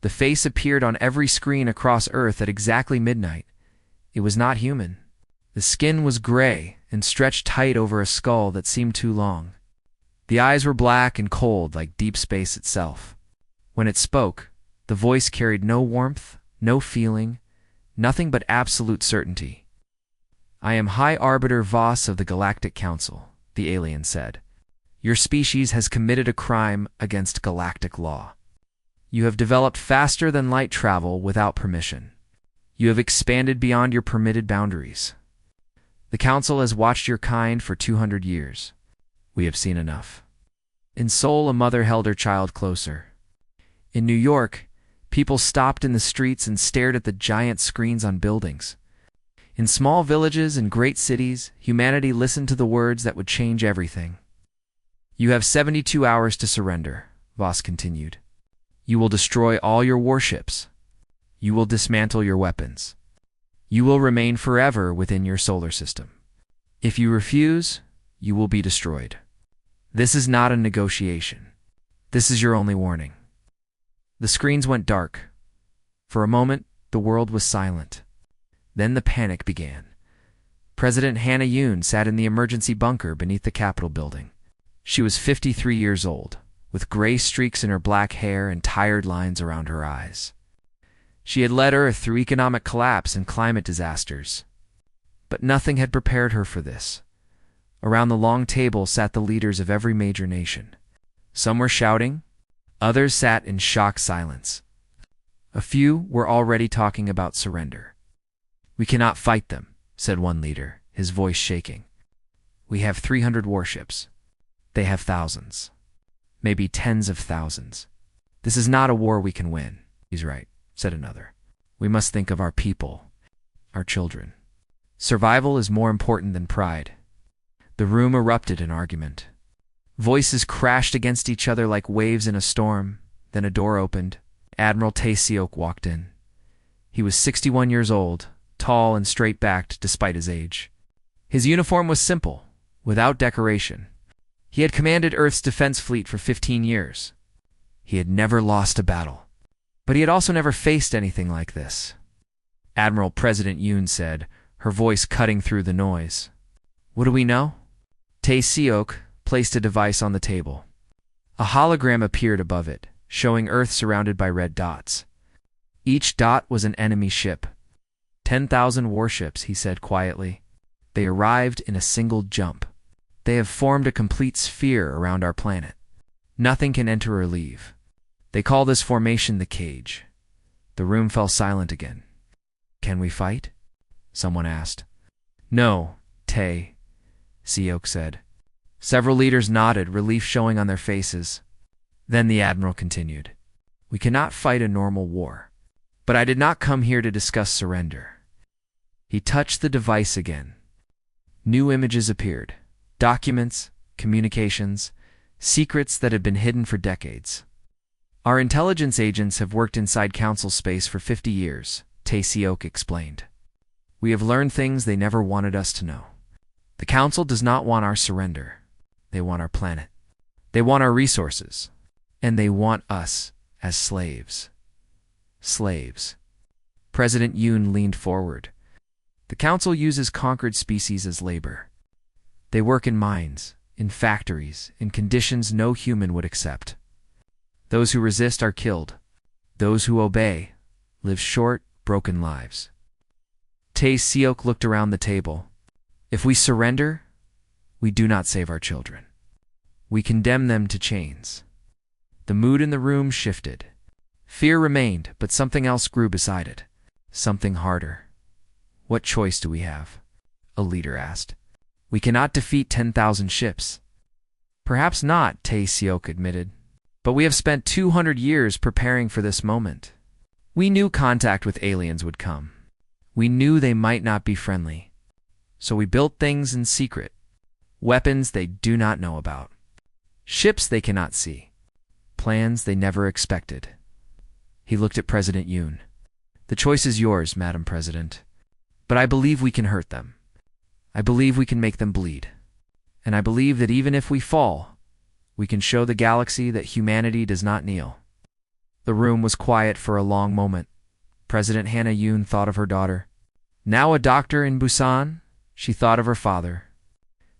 The face appeared on every screen across Earth at exactly midnight. It was not human. The skin was gray and stretched tight over a skull that seemed too long. The eyes were black and cold like deep space itself. When it spoke, the voice carried no warmth, no feeling, nothing but absolute certainty. "I am High Arbiter Voss of the Galactic Council," the alien said. "Your species has committed a crime against galactic law. You have developed faster than light travel without permission. You have expanded beyond your permitted boundaries. The Council has watched your kind for 200 years. We have seen enough." In Seoul, a mother held her child closer. In New York, people stopped in the streets and stared at the giant screens on buildings. In small villages and great cities, humanity listened to the words that would change everything. "You have 72 hours to surrender," Voss continued. "You will destroy all your warships. You will dismantle your weapons. You will remain forever within your solar system. If you refuse, you will be destroyed. This is not a negotiation. This is your only warning." The screens went dark. For a moment, the world was silent. Then the panic began. President Hannah Yoon sat in the emergency bunker beneath the Capitol building. She was 53 years old, with gray streaks in her black hair and tired lines around her eyes. She had led Earth through economic collapse and climate disasters. But nothing had prepared her for this. Around the long table sat the leaders of every major nation. Some were shouting, others sat in shocked silence. A few were already talking about surrender. "We cannot fight them," said one leader, his voice shaking. "We have 300 warships. They have thousands, maybe tens of thousands. This is not a war we can win." "He's right," said another. "We must think of our people, our children. Survival is more important than pride." The room erupted in argument. Voices crashed against each other like waves in a storm. Then a door opened. Admiral Tae-seok walked in. He was 61 years old, tall and straight-backed despite his age. His uniform was simple, without decoration. He had commanded Earth's defense fleet for 15 years. He had never lost a battle. But he had also never faced anything like this. Admiral President Yoon said, her voice cutting through the noise. "What do we know?" Tae-seok placed a device on the table. A hologram appeared above it, showing Earth surrounded by red dots. Each dot was an enemy ship. 10,000 warships, he said quietly. They arrived in a single jump. They have formed a complete sphere around our planet. Nothing can enter or leave. They call this formation the cage. The room fell silent again. "Can we fight?" someone asked. "No," Tae-seok said. Several leaders nodded, relief showing on their faces. Then the admiral continued. "We cannot fight a normal war. But I did not come here to discuss surrender." He touched the device again. New images appeared. Documents, communications, secrets that had been hidden for decades. "Our intelligence agents have worked inside Council space for 50 years, Tae-seok explained. "We have learned things they never wanted us to know. The Council does not want our surrender. They want our planet. They want our resources. And they want us as slaves." Slaves. President Yoon leaned forward. "The Council uses conquered species as labor. They work in mines, in factories, in conditions no human would accept. Those who resist are killed. Those who obey live short, broken lives." Tae-seok looked around the table. "If we surrender, we do not save our children. We condemn them to chains." The mood in the room shifted. Fear remained, but something else grew beside it. Something harder. "What choice do we have?" a leader asked. "We cannot defeat 10,000 ships." "Perhaps not," Tae-seok admitted. "But we have spent 200 years preparing for this moment. We knew contact with aliens would come. We knew they might not be friendly. So we built things in secret. Weapons they do not know about. Ships they cannot see. Plans they never expected." He looked at President Yoon. "The choice is yours, Madam President. But I believe we can hurt them. I believe we can make them bleed. And I believe that even if we fall, we can show the galaxy that humanity does not kneel." The room was quiet for a long moment. President Hannah Yoon thought of her daughter. Now a doctor in Busan, she thought of her father,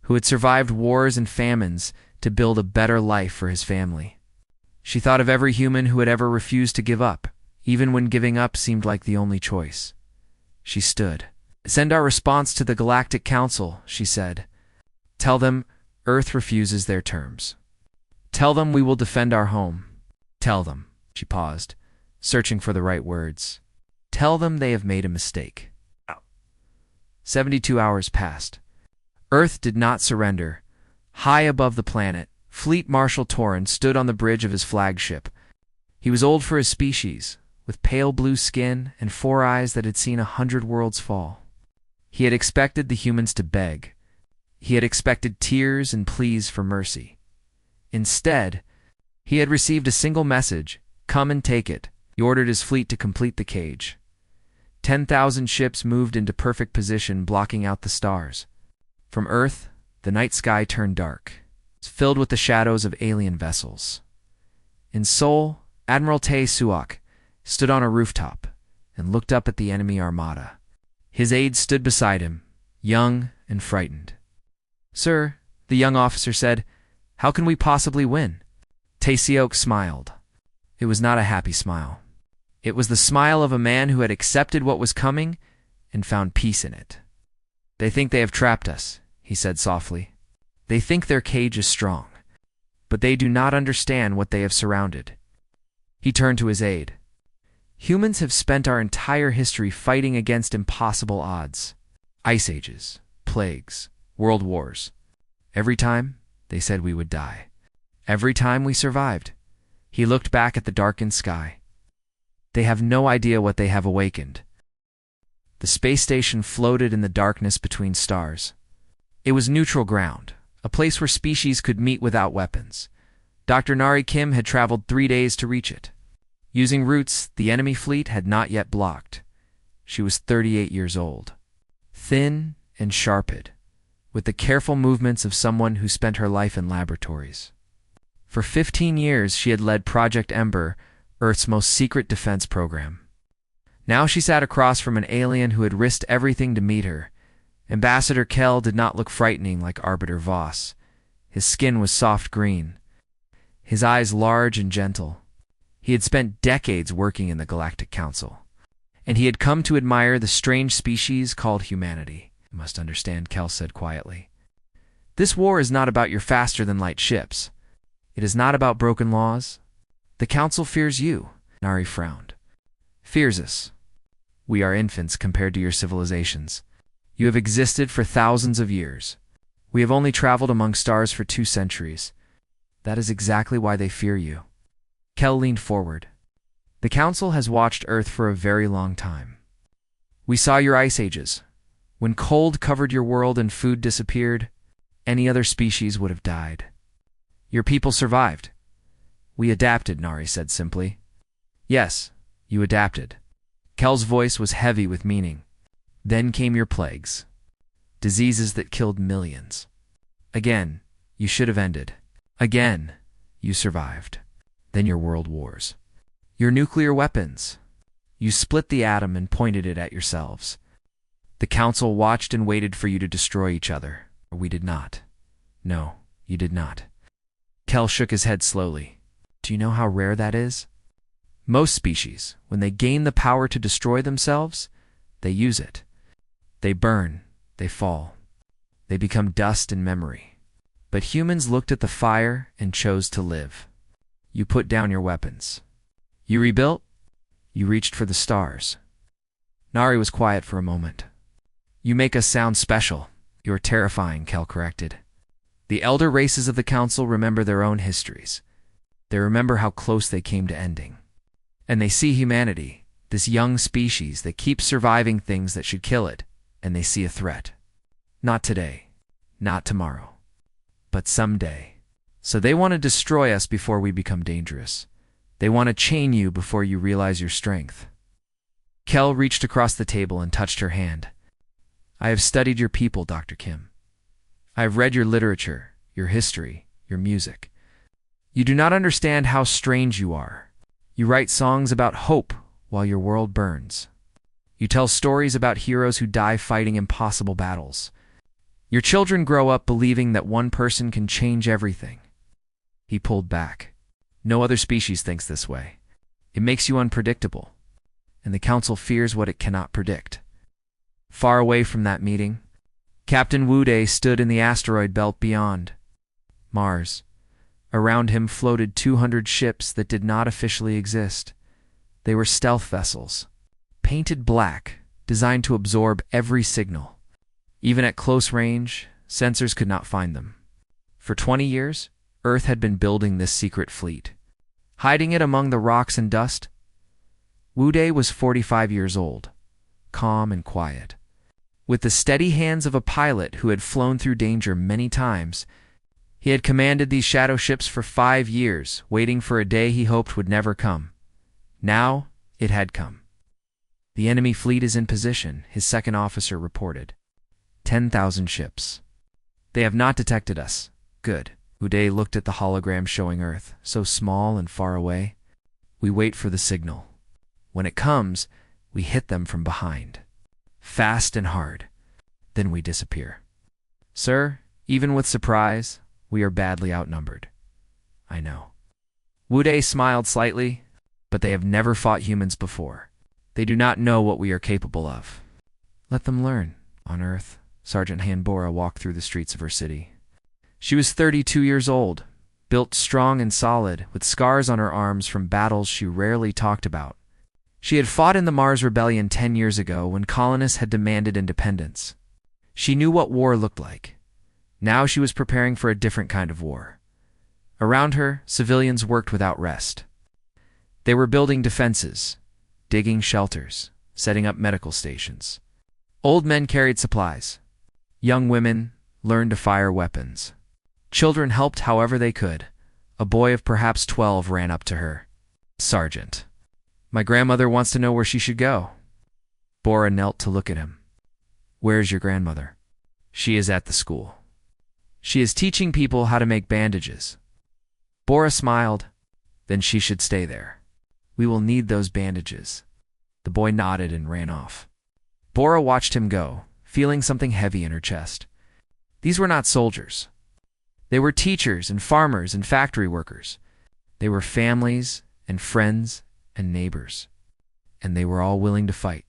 who had survived wars and famines to build a better life for his family. She thought of every human who had ever refused to give up, even when giving up seemed like the only choice. She stood. Send our response to the Galactic Council, she said. Tell them Earth refuses their terms. Tell them we will defend our home. Tell them, she paused, searching for the right words. Tell them they have made a mistake. 72 hours passed. Earth did not surrender. High above the planet, Fleet Marshal Torren stood on the bridge of his flagship. He was old for his species, with pale blue skin and 4 eyes that had seen 100 worlds fall. He had expected the humans to beg. He had expected tears and pleas for mercy. Instead, he had received a single message, come and take it. He ordered his fleet to complete the cage. 10,000 ships moved into perfect position, blocking out the stars. From Earth, the night sky turned dark, filled with the shadows of alien vessels. In Seoul, Admiral Tae Suok stood on a rooftop and looked up at the enemy armada. His aides stood beside him, young and frightened. Sir, the young officer said, how can we possibly win? Tae Suok smiled. It was not a happy smile. It was the smile of a man who had accepted what was coming and found peace in it. They think they have trapped us, he said softly. They think their cage is strong, but they do not understand what they have surrounded. He turned to his aide. Humans have spent our entire history fighting against impossible odds. Ice ages, plagues, world wars. Every time, they said we would die. Every time we survived. He looked back at the darkened sky. They have no idea what they have awakened. The space station floated in the darkness between stars. It was neutral ground, a place where species could meet without weapons. Dr. Nari Kim had traveled 3 days to reach it. Using routes the enemy fleet had not yet blocked. She was 38 years old, thin and sharpened, with the careful movements of someone who spent her life in laboratories. For 15 years, she had led Project Ember, Earth's most secret defense program. Now she sat across from an alien who had risked everything to meet her. Ambassador Kell did not look frightening like Arbiter Voss. His skin was soft green, his eyes large and gentle. He had spent decades working in the Galactic Council, and he had come to admire the strange species called humanity. You must understand, Kell said quietly. This war is not about your faster-than-light ships. It is not about broken laws. The Council fears you, Nari frowned. Fears us. We are infants compared to your civilizations. You have existed for thousands of years. We have only traveled among stars for 2 centuries. That is exactly why they fear you. Kell leaned forward. The Council has watched Earth for a very long time. We saw your ice ages. When cold covered your world and food disappeared, any other species would have died. Your people survived. We adapted, Nari said simply. Yes, you adapted. Kell's voice was heavy with meaning. Then came your plagues. Diseases that killed millions. Again, you should have ended. Again, you survived. Then your world wars. Your nuclear weapons. You split the atom and pointed it at yourselves. The Council watched and waited for you to destroy each other. We did not. No, you did not. Kell shook his head slowly. Do you know how rare that is? Most species, when they gain the power to destroy themselves, they use it. They burn, they fall. They become dust and memory. But humans looked at the fire and chose to live. You put down your weapons. You rebuilt. You reached for the stars. Nari was quiet for a moment. You make us sound special. You're terrifying, Kell corrected. The elder races of the Council remember their own histories. They remember how close they came to ending. And they see humanity, this young species that keeps surviving things that should kill it, and they see a threat. Not today, not tomorrow, but someday. So they want to destroy us before we become dangerous. They want to chain you before you realize your strength. Kell reached across the table and touched her hand. I have studied your people, Dr. Kim. I have read your literature, your history, your music. You do not understand how strange you are. You write songs about hope while your world burns. You tell stories about heroes who die fighting impossible battles. Your children grow up believing that one person can change everything. He pulled back. No other species thinks this way. It makes you unpredictable, and the council fears what it cannot predict. Far away from that meeting, Captain Wude stood in the asteroid belt beyond Mars. Around him floated 200 ships that did not officially exist. They were stealth vessels, painted black, designed to absorb every signal. Even at close range, sensors could not find them. For 20 years, Earth had been building this secret fleet, hiding it among the rocks and dust. Wude was 45 years old, calm and quiet. With the steady hands of a pilot who had flown through danger many times, he had commanded these shadow ships for 5 years, waiting for a day he hoped would never come. Now, it had come. The enemy fleet is in position, his second officer reported. 10,000 ships. They have not detected us. Good. Uday looked at the hologram showing Earth, so small and far away. We wait for the signal. When it comes, we hit them from behind. Fast and hard. Then we disappear. Sir, even with surprise, we are badly outnumbered. I know. Wude smiled slightly, but they have never fought humans before. They do not know what we are capable of. Let them learn. On Earth, Sergeant Hanbora walked through the streets of her city. She was 32 years old, built strong and solid, with scars on her arms from battles she rarely talked about. She had fought in the Mars Rebellion 10 years ago when colonists had demanded independence. She knew what war looked like. Now she was preparing for a different kind of war. Around her, civilians worked without rest. They were building defenses, digging shelters, setting up medical stations. Old men carried supplies. Young women learned to fire weapons. Children helped however they could. A boy of perhaps 12 ran up to her. Sergeant, my grandmother wants to know where she should go. Bora knelt to look at him. Where is your grandmother? She is at the school. She is teaching people how to make bandages. Bora smiled. Then she should stay there. We will need those bandages. The boy nodded and ran off. Bora watched him go, feeling something heavy in her chest. These were not soldiers. They were teachers and farmers and factory workers. They were families and friends and neighbors. And they were all willing to fight.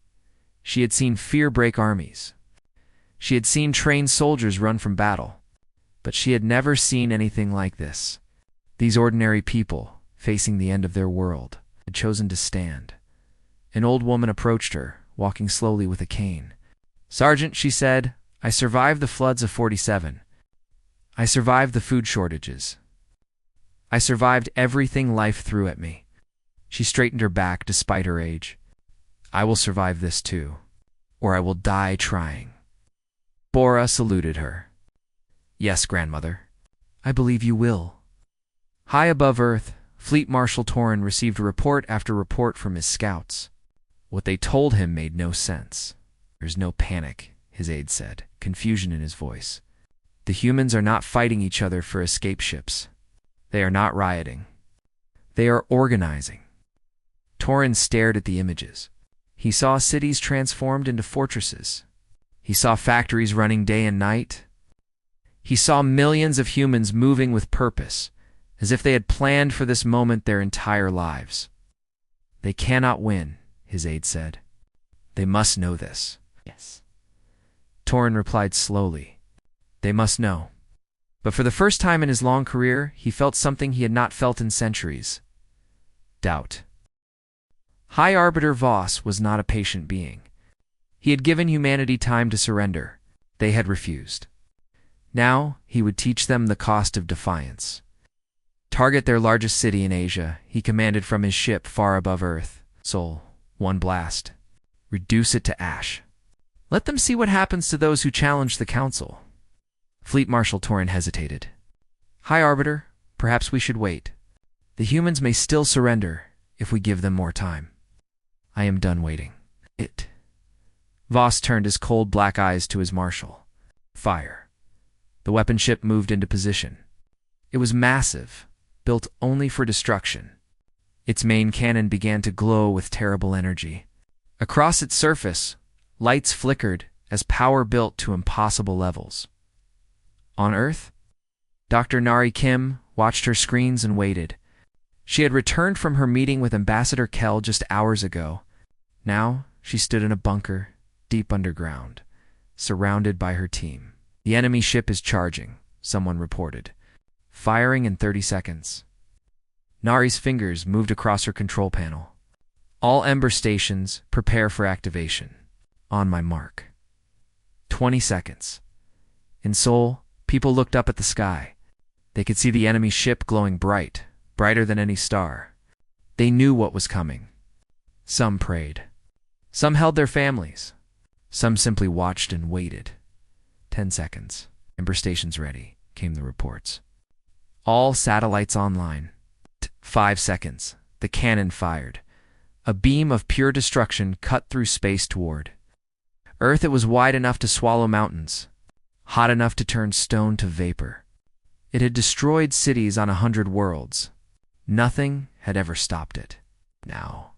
She had seen fear break armies. She had seen trained soldiers run from battle. But she had never seen anything like this. These ordinary people, facing the end of their world, had chosen to stand. An old woman approached her, walking slowly with a cane. Sergeant, she said, I survived the floods of 47. I survived the food shortages. I survived everything life threw at me. She straightened her back despite her age. I will survive this too, or I will die trying. Bora saluted her. Yes, grandmother. I believe you will. High above Earth, Fleet Marshal Torin received report after report from his scouts. What they told him made no sense. There's no panic, his aide said, confusion in his voice. The humans are not fighting each other for escape ships. They are not rioting. They are organizing. Torin stared at the images. He saw cities transformed into fortresses. He saw factories running day and night. He saw millions of humans moving with purpose, as if they had planned for this moment their entire lives. They cannot win, his aide said. They must know this. Yes. Torin replied slowly. They must know. But for the first time in his long career, he felt something he had not felt in centuries. Doubt. High Arbiter Voss was not a patient being. He had given humanity time to surrender. They had refused. Now, he would teach them the cost of defiance. Target their largest city in Asia, he commanded from his ship far above Earth. Sol, one blast. Reduce it to ash. Let them see what happens to those who challenge the council. Fleet Marshal Torin hesitated. High Arbiter, perhaps we should wait. The humans may still surrender if we give them more time. I am done waiting. Voss turned his cold black eyes to his marshal. Fire. The weapon ship moved into position. It was massive, built only for destruction. Its main cannon began to glow with terrible energy. Across its surface, lights flickered as power built to impossible levels. On Earth, Dr. Nari Kim watched her screens and waited. She had returned from her meeting with Ambassador Kell just hours ago. Now, she stood in a bunker, deep underground, surrounded by her team. "The enemy ship is charging," someone reported. "Firing in 30 seconds. Nari's fingers moved across her control panel. "All Ember stations, prepare for activation. On my mark. 20 seconds. In Seoul, people looked up at the sky. They could see the enemy ship glowing bright, brighter than any star. They knew what was coming. Some prayed. Some held their families. Some simply watched and waited. 10 seconds. Ember stations ready," came the reports. "All satellites online. 5 seconds. The cannon fired. A beam of pure destruction cut through space toward Earth. It was wide enough to swallow mountains, hot enough to turn stone to vapor. It had destroyed cities on 100 worlds. Nothing had ever stopped it. Now,"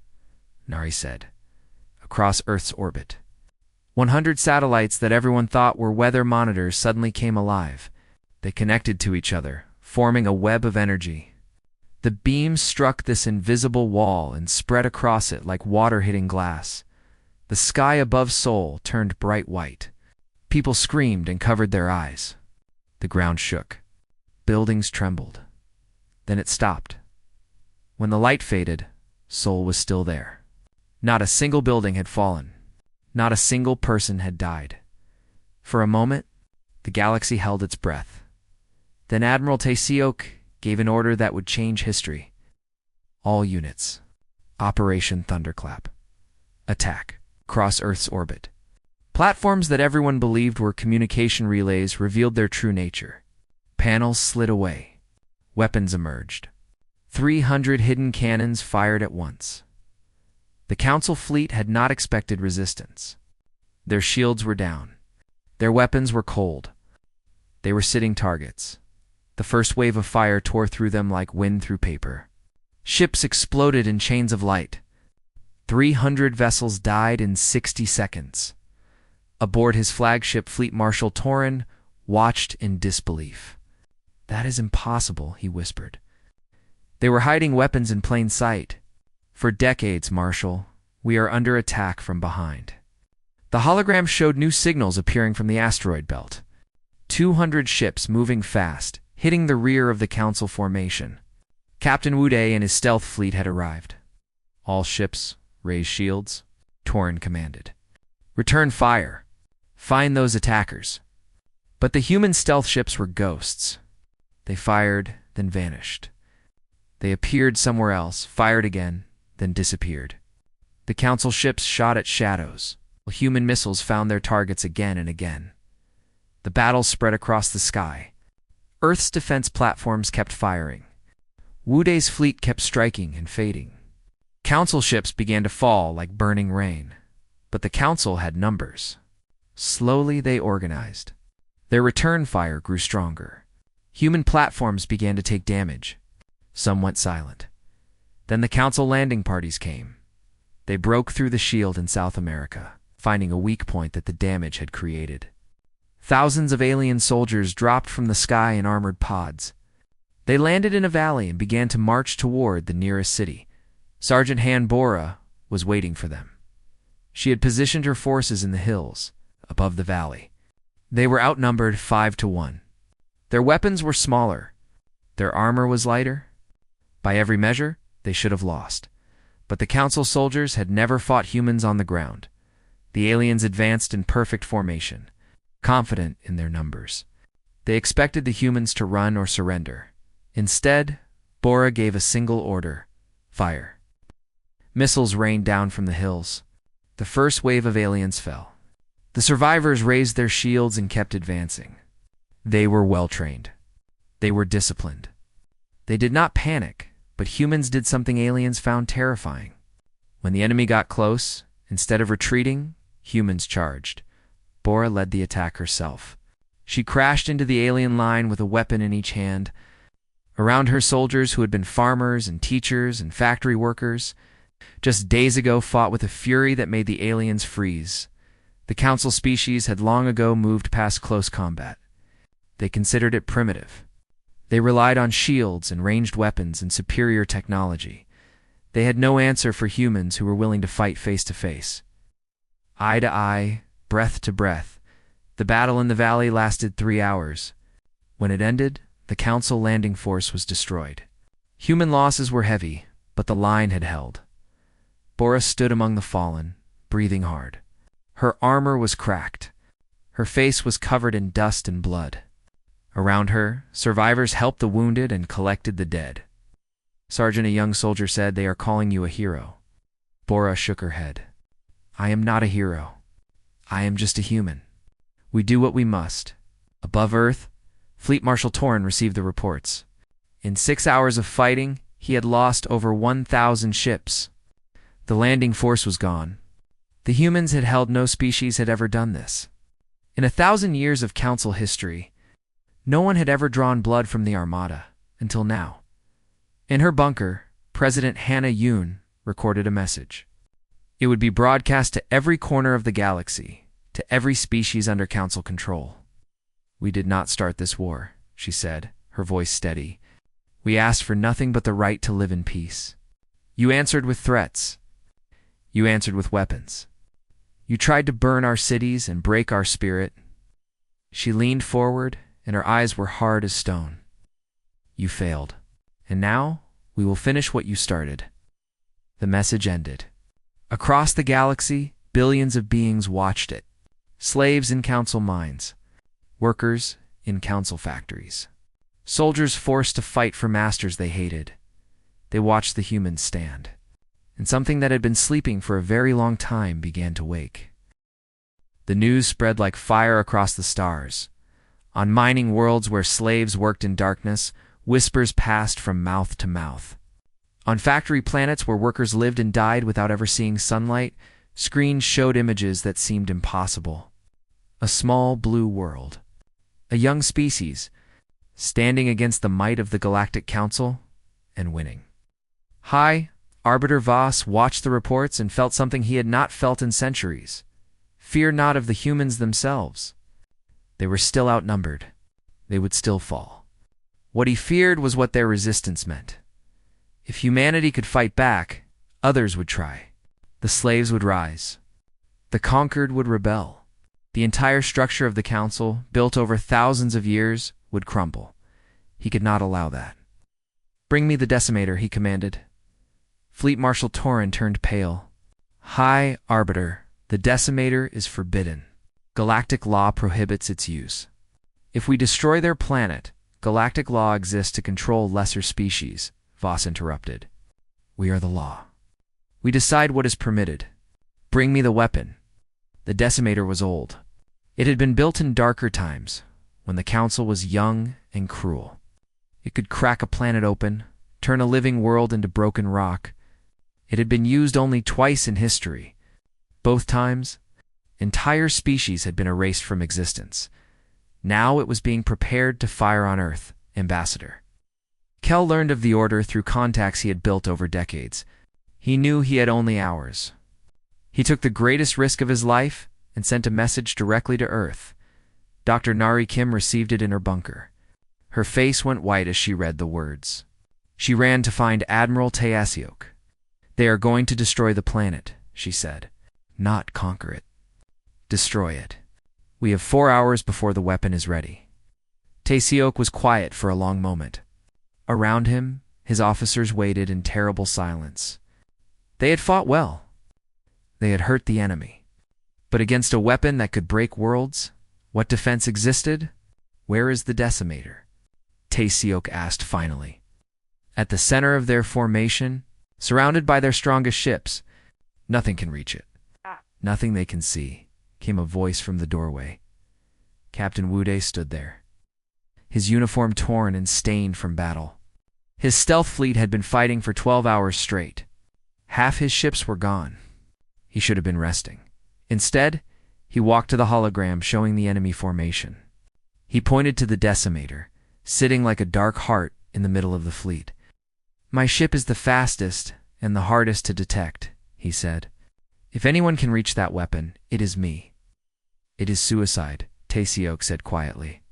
Nari said, "across Earth's orbit, 100 satellites that everyone thought were weather monitors suddenly came alive. They connected to each other, forming a web of energy. The beam struck this invisible wall and spread across it like water hitting glass. The sky above Seoul turned bright white. People screamed and covered their eyes. The ground shook. Buildings trembled. Then it stopped. When the light faded, Seoul was still there. Not a single building had fallen. Not a single person had died. For a moment, the galaxy held its breath. Then Admiral Tae-seok gave an order that would change history. All units. Operation Thunderclap. Attack. Cross Earth's orbit." Platforms that everyone believed were communication relays revealed their true nature. Panels slid away. Weapons emerged. 300 hidden cannons fired at once. The Council fleet had not expected resistance. Their shields were down. Their weapons were cold. They were sitting targets. The first wave of fire tore through them like wind through paper. Ships exploded in chains of light. 300 vessels died in 60 seconds. Aboard his flagship, Fleet Marshal Torin watched in disbelief. "That is impossible," he whispered. "They were hiding weapons in plain sight. For decades, Marshal, we are under attack from behind." The hologram showed new signals appearing from the asteroid belt. 200 ships moving fast, hitting the rear of the Council formation. Captain Wu Dai and his stealth fleet had arrived. "All ships, raise shields," Torin commanded. "Return fire. Find those attackers." But the human stealth ships were ghosts. They fired, then vanished. They appeared somewhere else, fired again, then disappeared. The Council ships shot at shadows, while human missiles found their targets again and again. The battle spread across the sky. Earth's defense platforms kept firing. Wu Dai's fleet kept striking and fading. Council ships began to fall like burning rain. But the Council had numbers. Slowly they organized. Their return fire grew stronger. Human platforms began to take damage. Some went silent. Then the Council landing parties came. They broke through the shield in South America, finding a weak point that the damage had created. Thousands of alien soldiers dropped from the sky in armored pods. They landed in a valley and began to march toward the nearest city. Sergeant Han Bora was waiting for them. She had positioned her forces in the hills, above the valley. They were outnumbered 5-1. Their weapons were smaller. Their armor was lighter. By every measure, they should have lost. But the Council soldiers had never fought humans on the ground. The aliens advanced in perfect formation, confident in their numbers. They expected the humans to run or surrender. Instead, Bora gave a single order: fire. Missiles rained down from the hills. The first wave of aliens fell. The survivors raised their shields and kept advancing. They were well-trained. They were disciplined. They did not panic, but humans did something aliens found terrifying. When the enemy got close, instead of retreating, humans charged. Bora led the attack herself. She crashed into the alien line with a weapon in each hand. Around her, soldiers who had been farmers and teachers and factory workers, just days ago fought with a fury that made the aliens freeze. The Council species had long ago moved past close combat. They considered it primitive. They relied on shields and ranged weapons and superior technology. They had no answer for humans who were willing to fight face to face. Eye to eye, breath to breath, the battle in the valley lasted 3 hours. When it ended, the Council landing force was destroyed. Human losses were heavy, but the line had held. Bora stood among the fallen, breathing hard. Her armor was cracked. Her face was covered in dust and blood. Around her, survivors helped the wounded and collected the dead. Sergeant, a young soldier, said, "They are calling you a hero." Bora shook her head. "I am not a hero. I am just a human. We do what we must." Above Earth, Fleet Marshal Torren received the reports. In 6 hours of fighting, he had lost over 1,000 ships. The landing force was gone. The humans had held. No species had ever done this. In 1,000 years of Council history, no one had ever drawn blood from the Armada, until now. In her bunker, President Hannah Yoon recorded a message. It would be broadcast to every corner of the galaxy, to every species under Council control. "We did not start this war," she said, her voice steady. "We asked for nothing but the right to live in peace. You answered with threats. You answered with weapons. You tried to burn our cities and break our spirit." She leaned forward, and her eyes were hard as stone. "You failed. And now, we will finish what you started." The message ended. Across the galaxy, billions of beings watched it. Slaves in Council mines. Workers in Council factories. Soldiers forced to fight for masters they hated. They watched the humans stand. And something that had been sleeping for a very long time began to wake. The news spread like fire across the stars. On mining worlds where slaves worked in darkness, whispers passed from mouth to mouth. On factory planets where workers lived and died without ever seeing sunlight, screens showed images that seemed impossible. A small blue world. A young species, standing against the might of the Galactic Council, and winning. High Arbiter Voss watched the reports and felt something he had not felt in centuries. Fear not of the humans themselves. They were still outnumbered. They would still fall. What he feared was what their resistance meant. If humanity could fight back, others would try. The slaves would rise. The conquered would rebel. The entire structure of the Council, built over thousands of years, would crumble. He could not allow that. "Bring me the decimator," he commanded. Fleet Marshal Torren turned pale. "High Arbiter, the decimator is forbidden. Galactic law prohibits its use. If we destroy their planet, galactic law exists to control lesser species," Voss interrupted. "We are the law. We decide what is permitted. Bring me the weapon." The decimator was old. It had been built in darker times, when the Council was young and cruel. It could crack a planet open, turn a living world into broken rock. It had been used only twice in history. Both times, entire species had been erased from existence. Now it was being prepared to fire on Earth, Ambassador. Kel learned of the order through contacts he had built over decades. He knew he had only hours. He took the greatest risk of his life and sent a message directly to Earth. Dr. Nari Kim received it in her bunker. Her face went white as she read the words. She ran to find Admiral Taesiok. "They are going to destroy the planet," she said. "Not conquer it. Destroy it. We have 4 hours before the weapon is ready." Taesiok was quiet for a long moment. Around him, his officers waited in terrible silence. They had fought well. They had hurt the enemy. But against a weapon that could break worlds, what defense existed? "Where is the decimator?" Taesiok asked finally. "At the center of their formation, surrounded by their strongest ships. Nothing can reach it. Nothing they can see," came a voice from the doorway. Captain Wude stood there, his uniform torn and stained from battle. His stealth fleet had been fighting for 12 hours straight. Half his ships were gone. He should have been resting. Instead, he walked to the hologram showing the enemy formation. He pointed to the decimator, sitting like a dark heart in the middle of the fleet. "My ship is the fastest and the hardest to detect," he said. "If anyone can reach that weapon, it is me." "It is suicide," Taesiok said quietly.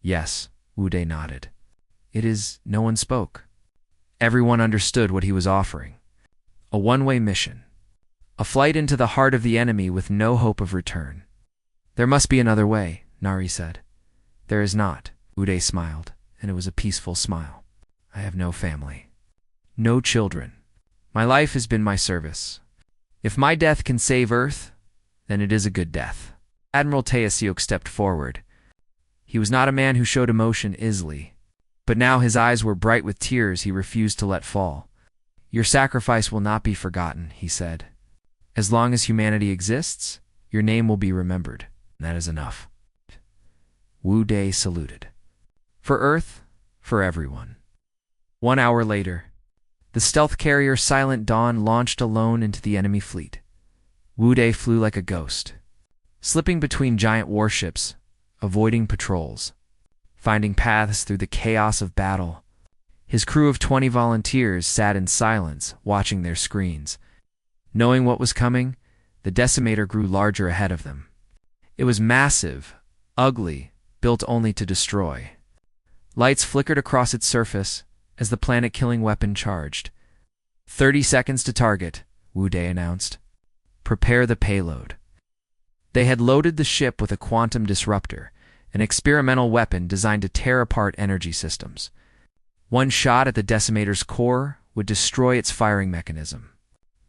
"Yes," Wude nodded. "It is." No one spoke. Everyone understood what he was offering. A one-way mission. A flight into the heart of the enemy with no hope of return. "There must be another way," Nari said. "There is not," Wude smiled, and it was a peaceful smile. "I have no family. No children. My life has been my service. If my death can save Earth, then it is a good death." Admiral Taesiok stepped forward. He was not a man who showed emotion easily, but now his eyes were bright with tears he refused to let fall. "Your sacrifice will not be forgotten," he said. "As long as humanity exists, your name will be remembered. That is enough." Wude saluted. "For Earth, for everyone." 1 hour later, the stealth carrier Silent Dawn launched alone into the enemy fleet. Wude flew like a ghost, slipping between giant warships, avoiding patrols, finding paths through the chaos of battle. His crew of 20 volunteers sat in silence, watching their screens. Knowing what was coming, the decimator grew larger ahead of them. It was massive, ugly, built only to destroy. Lights flickered across its surface as the planet-killing weapon charged. 30 seconds to target," Wude announced. "Prepare the payload." They had loaded the ship with a quantum disruptor, an experimental weapon designed to tear apart energy systems. One shot at the decimator's core would destroy its firing mechanism.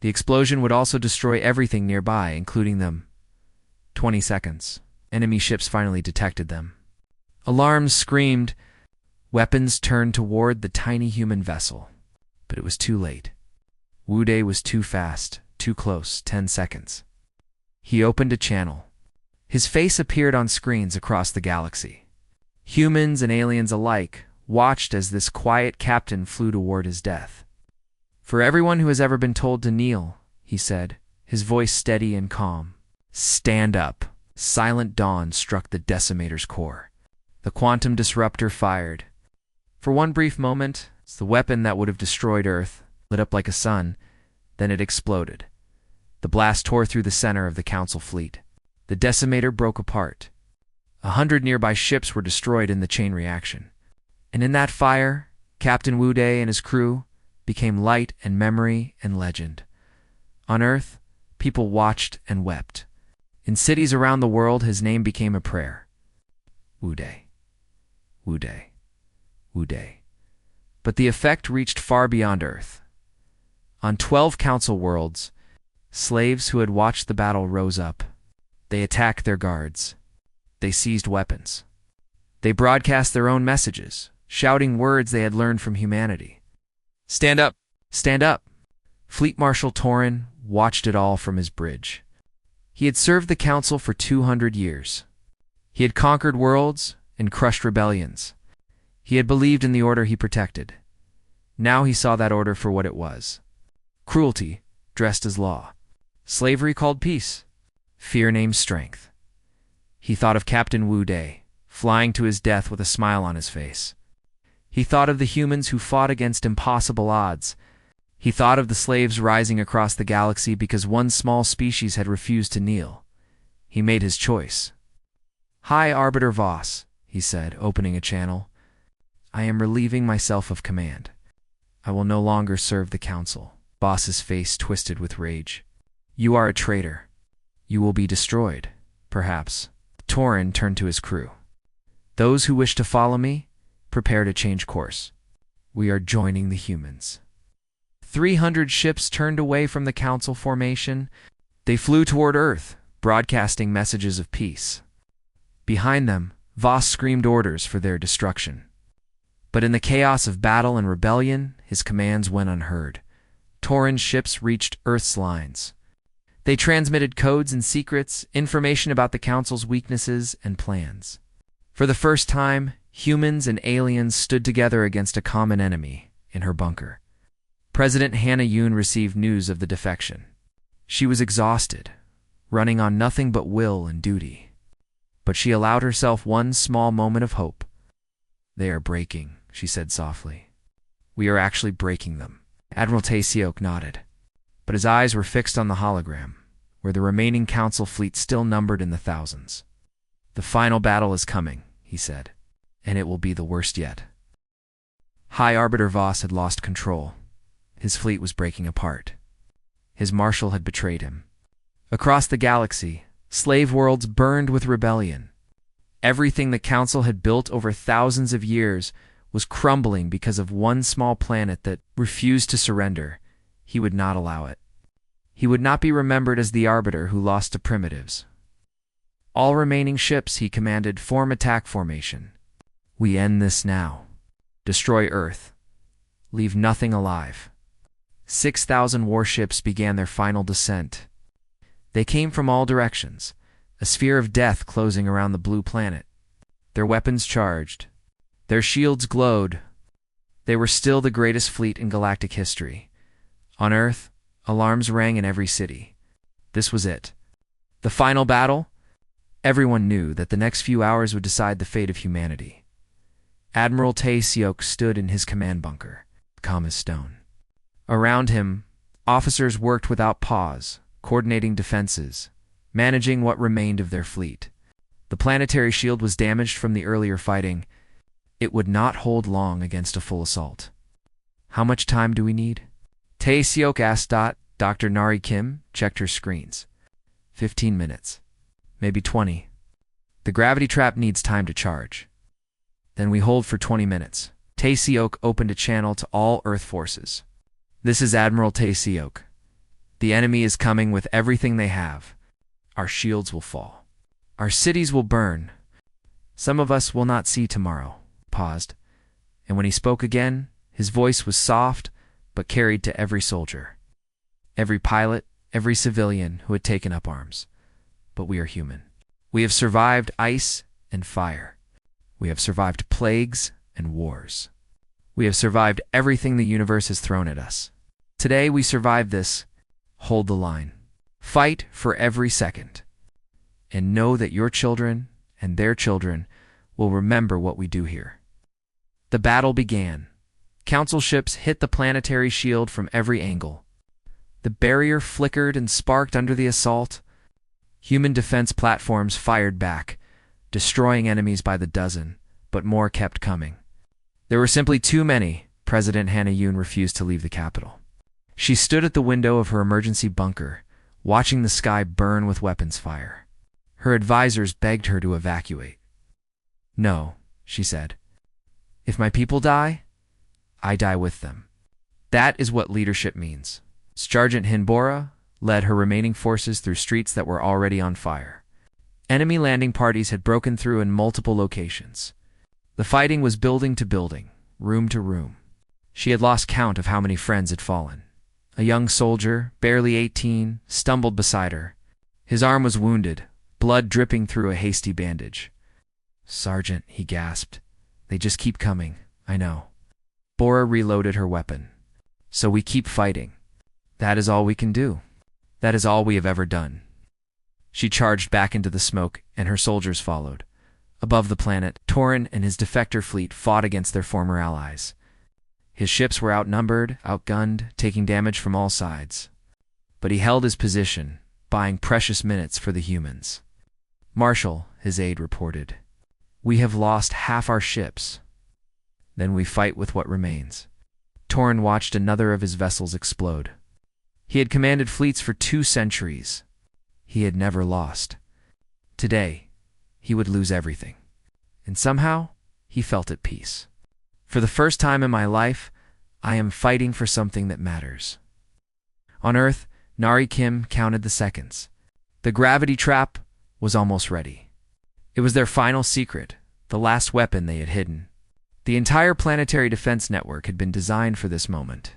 The explosion would also destroy everything nearby, including them. 20 seconds. Enemy ships finally detected them. Alarms screamed. Weapons turned toward the tiny human vessel. But it was too late. Wude was too fast, too close. 10 seconds. He opened a channel. His face appeared on screens across the galaxy. Humans and aliens alike watched as this quiet captain flew toward his death. "For everyone who has ever been told to kneel," he said, his voice steady and calm. "Stand up." Silent Dawn struck the decimator's core. The quantum disruptor fired. For one brief moment, the weapon that would have destroyed Earth lit up like a sun, then it exploded. The blast tore through the center of the Council fleet. The decimator broke apart. 100 nearby ships were destroyed in the chain reaction. And in that fire, Captain Wude and his crew became light and memory and legend. On Earth, people watched and wept. In cities around the world, his name became a prayer. Wude. Wude. Wude. But the effect reached far beyond Earth. On 12 Council worlds, slaves who had watched the battle rose up. They attacked their guards. They seized weapons. They broadcast their own messages, shouting words they had learned from humanity. "Stand up! Stand up!" Fleet Marshal Torin watched it all from his bridge. He had served the Council for 200 years. He had conquered worlds and crushed rebellions. He had believed in the order he protected. Now he saw that order for what it was. Cruelty dressed as law. Slavery called peace. Fear named strength. He thought of Captain Wude, flying to his death with a smile on his face. He thought of the humans who fought against impossible odds. He thought of the slaves rising across the galaxy because one small species had refused to kneel. He made his choice. "Hi, Arbiter Voss," he said, opening a channel. "I am relieving myself of command. I will no longer serve the Council." Voss's face twisted with rage. "You are a traitor. You will be destroyed, perhaps." Torin turned to his crew. "Those who wish to follow me, prepare to change course. We are joining the humans." 300 ships turned away from the Council formation. They flew toward Earth, broadcasting messages of peace. Behind them, Voss screamed orders for their destruction. But in the chaos of battle and rebellion, his commands went unheard. Torin's ships reached Earth's lines. They transmitted codes and secrets, information about the Council's weaknesses and plans. For the first time, humans and aliens stood together against a common enemy in her bunker. President Hannah Yoon received news of the defection. She was exhausted, running on nothing but will and duty. But she allowed herself one small moment of hope. "They are breaking," she said softly. "We are actually breaking them." Admiral Taesiok nodded, but his eyes were fixed on the hologram, where the remaining Council fleet still numbered in the thousands. "The final battle is coming," he said, "and it will be the worst yet." High Arbiter Voss had lost control. His fleet was breaking apart. His marshal had betrayed him. Across the galaxy, slave worlds burned with rebellion. Everything the Council had built over thousands of years was crumbling because of one small planet that refused to surrender. He would not allow it. He would not be remembered as the Arbiter who lost to primitives. All remaining ships, he commanded, form attack formation. We end this now. Destroy Earth. Leave nothing alive. 6,000 warships began their final descent. They came from all directions, a sphere of death closing around the blue planet. Their weapons charged. Their shields glowed. They were still the greatest fleet in galactic history. On Earth, alarms rang in every city. This was it. The final battle? Everyone knew that the next few hours would decide the fate of humanity. Admiral Taesiok stood in his command bunker, calm as stone. Around him, officers worked without pause, coordinating defenses, managing what remained of their fleet. The planetary shield was damaged from the earlier fighting. It would not hold long against a full assault. "How much time do we need?" Taesiok asked. Dr. Nari Kim checked her screens. 15 minutes. Maybe 20. The gravity trap needs time to charge. Then we hold for 20 minutes. Taesiok opened a channel to all Earth forces. "This is Admiral Taesiok. The enemy is coming with everything they have. Our shields will fall. Our cities will burn. Some of us will not see tomorrow." Paused, and when he spoke again, his voice was soft but carried to every soldier, every pilot, every civilian who had taken up arms. "But we are human. We have survived ice and fire. We have survived plagues and wars. We have survived everything the universe has thrown at us. Today we survive this. Hold the line. Fight for every second. And know that your children and their children will remember what we do here." The battle began. Council ships hit the planetary shield from every angle. The barrier flickered and sparked under the assault. Human defense platforms fired back, destroying enemies by the dozen, but more kept coming. There were simply too many. President Hannah Yoon refused to leave the capital. She stood at the window of her emergency bunker, watching the sky burn with weapons fire. Her advisors begged her to evacuate. "No," she said. "If my people die, I die with them. That is what leadership means." Sergeant Hinbora led her remaining forces through streets that were already on fire. Enemy landing parties had broken through in multiple locations. The fighting was building to building, room to room. She had lost count of how many friends had fallen. A young soldier, barely 18, stumbled beside her. His arm was wounded, blood dripping through a hasty bandage. "Sergeant," he gasped. "They just keep coming, I know." Bora reloaded her weapon. "So we keep fighting. That is all we can do. That is all we have ever done." She charged back into the smoke, and her soldiers followed. Above the planet, Torin and his defector fleet fought against their former allies. His ships were outnumbered, outgunned, taking damage from all sides. But he held his position, buying precious minutes for the humans. "Marshal," his aide reported, "we have lost half our ships. Then we fight with what remains." Torin watched another of his vessels explode. He had commanded fleets for 2 centuries. He had never lost. Today, he would lose everything. And somehow, he felt at peace. "For the first time in my life, I am fighting for something that matters." On Earth, Nari Kim counted the seconds. The gravity trap was almost ready. It was their final secret, the last weapon they had hidden. The entire planetary defense network had been designed for this moment.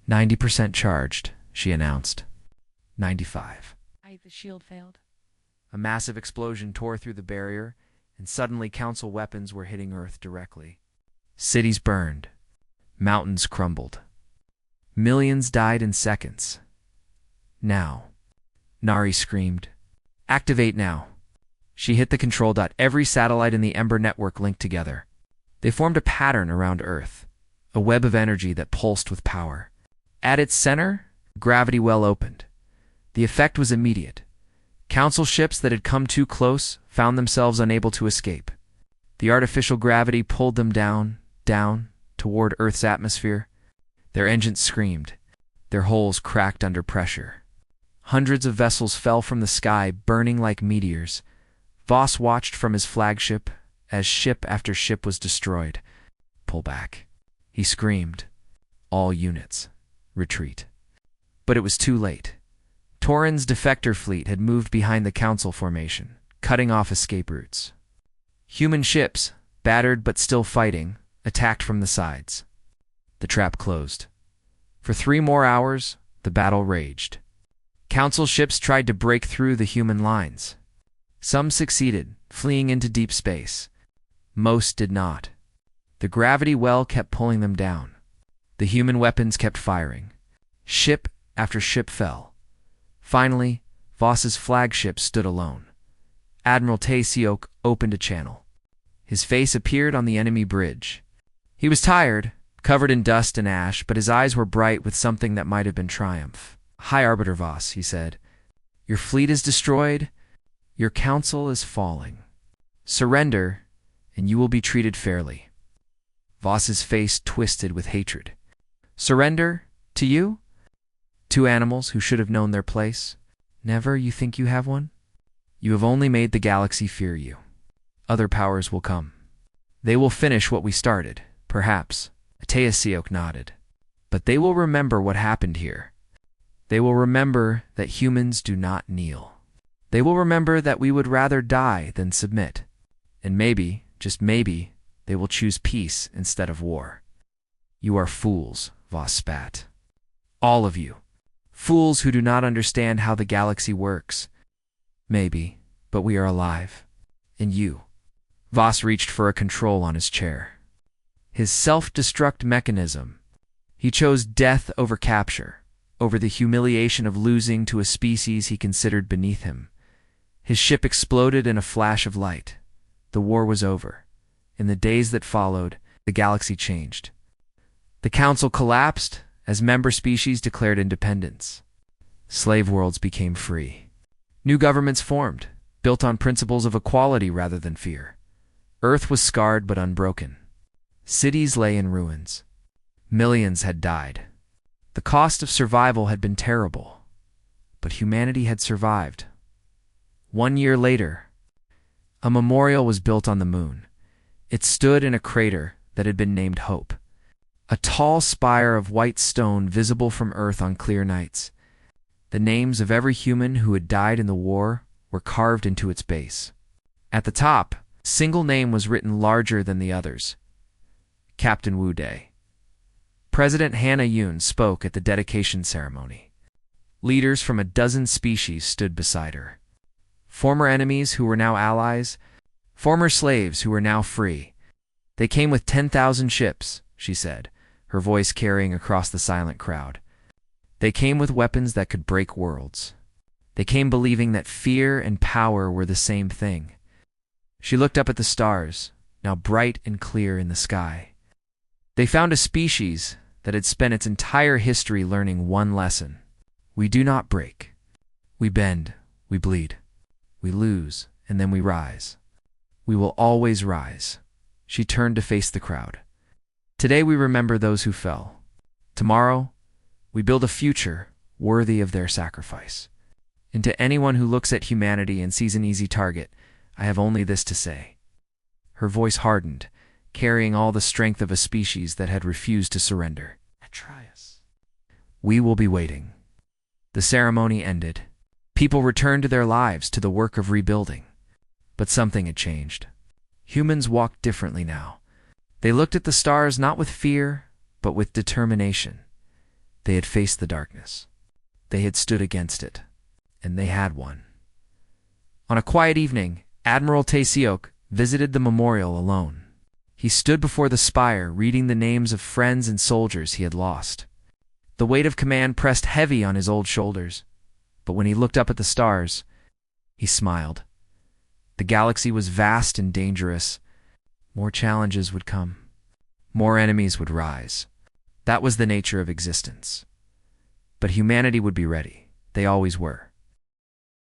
90% charged, she announced. 95. The shield failed. A massive explosion tore through the barrier, and suddenly Council weapons were hitting Earth directly. Cities burned. Mountains crumbled. Millions died in seconds. "Now," Nari screamed. "Activate now." She hit the control dot. Every satellite in the Ember network linked together. They formed a pattern around Earth, a web of energy that pulsed with power. At its center, a gravity well opened. The effect was immediate. Council ships that had come too close found themselves unable to escape. The artificial gravity pulled them down, toward Earth's atmosphere. Their engines screamed. Their hulls cracked under pressure. Hundreds of vessels fell from the sky, burning like meteors. Voss watched from his flagship as ship after ship was destroyed. Pull back. He screamed. All units, retreat. But it was too late. Torin's defector fleet had moved behind the Council formation, cutting off escape routes. Human ships, battered but still fighting, attacked from the sides. The trap closed. For 3 more hours, the battle raged. Council ships tried to break through the human lines. Some succeeded, fleeing into deep space. Most did not. The gravity well kept pulling them down. The human weapons kept firing. Ship after ship fell. Finally, Voss's flagship stood alone. Admiral Taesiok opened a channel. His face appeared on the enemy bridge. He was tired, covered in dust and ash, but his eyes were bright with something that might have been triumph. "High Arbiter Voss," he said. "Your fleet is destroyed. Your council is falling. Surrender, and you will be treated fairly." Voss's face twisted with hatred. "Surrender? To you? 2 animals who should have known their place? Never you think you have one? You have only made the galaxy fear you. Other powers will come. They will finish what we started, perhaps." Taesiok nodded. "But they will remember what happened here. They will remember that humans do not kneel. They will remember that we would rather die than submit. And maybe, just maybe, they will choose peace instead of war." "You are fools," Voss spat. "All of you. Fools who do not understand how the galaxy works. Maybe, but we are alive. And you." Voss reached for a control on his chair. His self-destruct mechanism. He chose death over capture, over the humiliation of losing to a species he considered beneath him. His ship exploded in a flash of light. The war was over. In the days that followed, the galaxy changed. The Council collapsed as member species declared independence. Slave worlds became free. New governments formed, built on principles of equality rather than fear. Earth was scarred but unbroken. Cities lay in ruins. Millions had died. The cost of survival had been terrible. But humanity had survived. 1 year later, a memorial was built on the moon. It stood in a crater that had been named Hope. A tall spire of white stone visible from Earth on clear nights. The names of every human who had died in the war were carved into its base. At the top, a single name was written larger than the others. Captain Wu Day. President Hannah Yoon spoke at the dedication ceremony. Leaders from a dozen species stood beside her. Former enemies who were now allies, former slaves who were now free. They came with 10,000 ships, she said, her voice carrying across the silent crowd. They came with weapons that could break worlds. They came believing that fear and power were the same thing. She looked up at the stars, now bright and clear in the sky. They found a species that had spent its entire history learning one lesson. We do not break. We bend, we bleed. We lose, and then we rise. We will always rise. She turned to face the crowd. Today we remember those who fell. Tomorrow, we build a future worthy of their sacrifice. And to anyone who looks at humanity and sees an easy target, I have only this to say. Her voice hardened, carrying all the strength of a species that had refused to surrender. Atreus. We will be waiting. The ceremony ended. People returned to their lives, to the work of rebuilding. But something had changed. Humans walked differently now. They looked at the stars not with fear, but with determination. They had faced the darkness. They had stood against it. And they had won. On a quiet evening, Admiral Taesiok visited the memorial alone. He stood before the spire, reading the names of friends and soldiers he had lost. The weight of command pressed heavy on his old shoulders, but when he looked up at the stars, he smiled. The galaxy was vast and dangerous, more challenges would come. More enemies would rise. That was the nature of existence. But humanity would be ready. They always were.